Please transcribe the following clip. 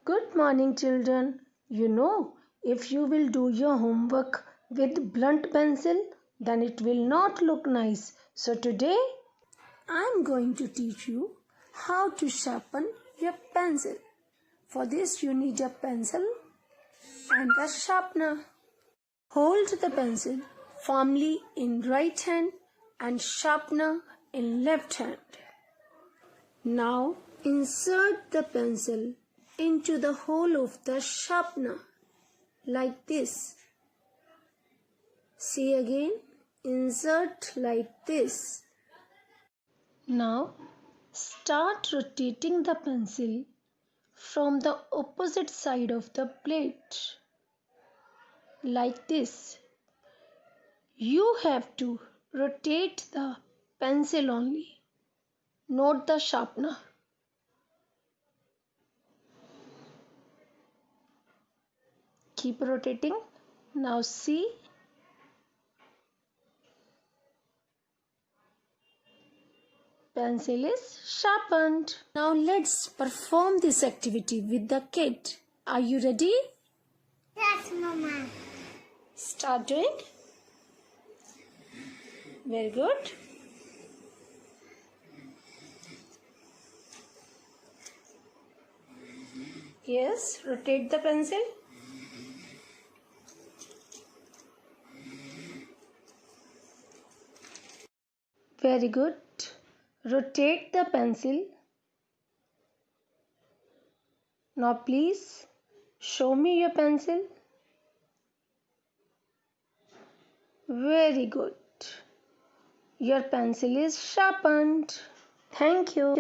Good morning, children. If you will do your homework with blunt pencil, then it will not look nice. So today, I am going to teach you how to sharpen your pencil. For this, you need a pencil and a sharpener. Hold the pencil firmly in right hand and sharpener in left hand. Now insert the pencil into the hole of the sharpener like this. See again, insert like this. Now start rotating the pencil from the opposite side of the blade like this. You have to rotate the pencil only, not the sharpener. Keep rotating. Now see. Pencil is sharpened. Now let's perform this activity with the kid. Are you ready? Yes, Mama. Start doing. Very good. Yes, rotate the pencil. Very good. Rotate the pencil. Now please show me your pencil. Very good. Your pencil is sharpened. Thank you.